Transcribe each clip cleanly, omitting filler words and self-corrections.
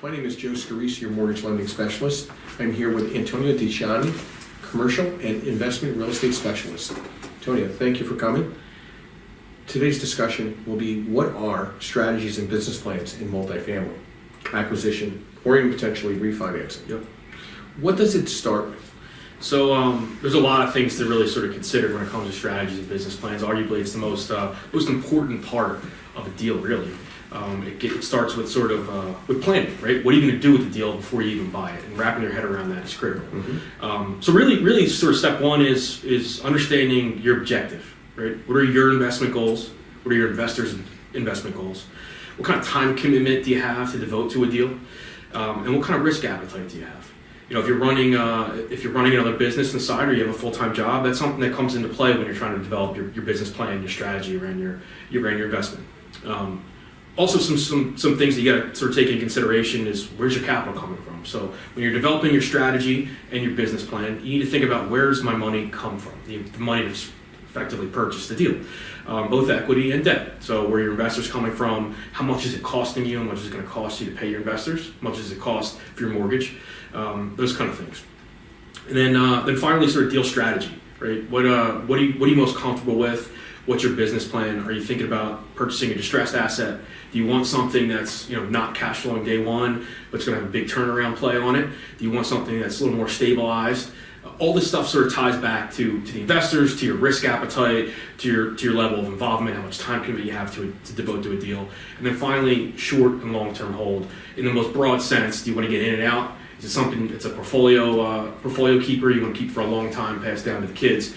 My name is Joe Scarice, your mortgage lending specialist. I'm here with Antonio DiCiani, commercial and investment real estate specialist. Antonio, thank you for coming. Today's discussion will be what are strategies and business plans in multifamily acquisition or even potentially refinancing. Yep. What does it start with? So there's a lot of things to really sort of consider when it comes to strategies and business plans. Arguably, it's the most important part of a deal, really. It starts with sort of with planning, right? What are you going to do with the deal before you even buy it? And wrapping your head around that is critical. Mm-hmm. So really, sort of step one is understanding your objective, right? What are your investment goals? What are your investors' investment goals? What kind of time commitment do you have to devote to a deal? And what kind of risk appetite do you have? You know, if you're running another business on the side, or you have a full-time job, that's something that comes into play when you're trying to develop your business plan, your strategy around your investment. Also, some things that you got to sort of take into consideration is where's your capital coming from. So when you're developing your strategy and your business plan, you need to think about where's my money come from, the money that's effectively purchased the deal, both equity and debt. So where your investors coming from, how much is it costing you, how much is it going to cost you to pay your investors, how much does it cost for your mortgage, those kind of things. And then finally, sort of deal strategy, right? What are you most comfortable with? What's your business plan? Are you thinking about purchasing a distressed asset? Do you want something that's not cash flowing day one, but it's going to have a big turnaround play on it? Do you want something that's a little more stabilized? All this stuff sort of ties back to the investors, to your risk appetite, to your level of involvement, how much time commitment you have to devote to a deal. And then finally, short and long-term hold. In the most broad sense, do you want to get in and out? Is it something that's a portfolio keeper you want to keep for a long time, pass down to the kids?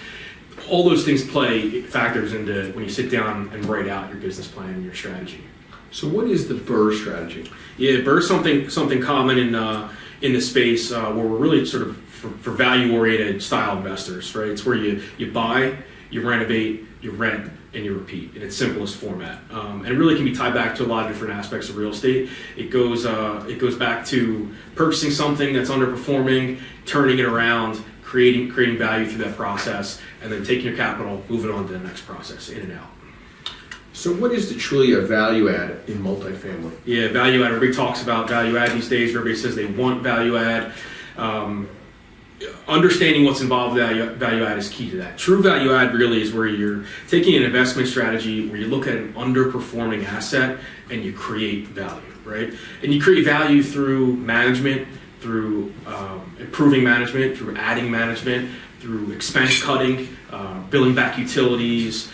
All those things play factors into when you sit down and write out your business plan and your strategy. So what is the BRRRR strategy? Yeah, BRRRR is something common in the space where we're really sort of for value-oriented style investors, right? It's where you buy, you renovate, you rent, and you repeat in its simplest format. And it really can be tied back to a lot of different aspects of real estate. It goes back to purchasing something that's underperforming, turning it around, creating value through that process, and then taking your capital, moving on to the next process, in and out. So what is truly a value add in multifamily? Yeah, value add. Everybody talks about value add these days. Everybody says they want value add. Understanding what's involved with value add is key to that. True value add really is where you're taking an investment strategy where you look at an underperforming asset and you create value, right? And you create value through management, through improving management, through adding management, through expense cutting, billing back utilities,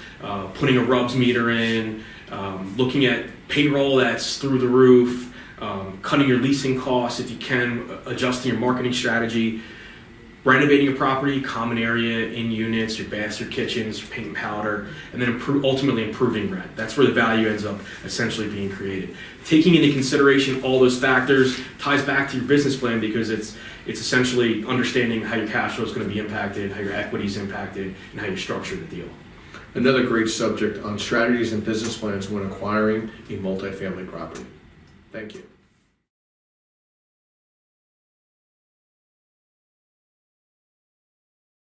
putting a RUBS meter in, looking at payroll that's through the roof, cutting your leasing costs if you can, adjusting your marketing strategy, renovating a property, common area, in units, your baths, your kitchens, your paint and powder, and then ultimately improving rent. That's where the value ends up essentially being created. Taking into consideration all those factors ties back to your business plan because it's essentially understanding how your cash flow is going to be impacted, how your equity is impacted, and how you structure the deal. Another great subject on strategies and business plans when acquiring a multifamily property. Thank you.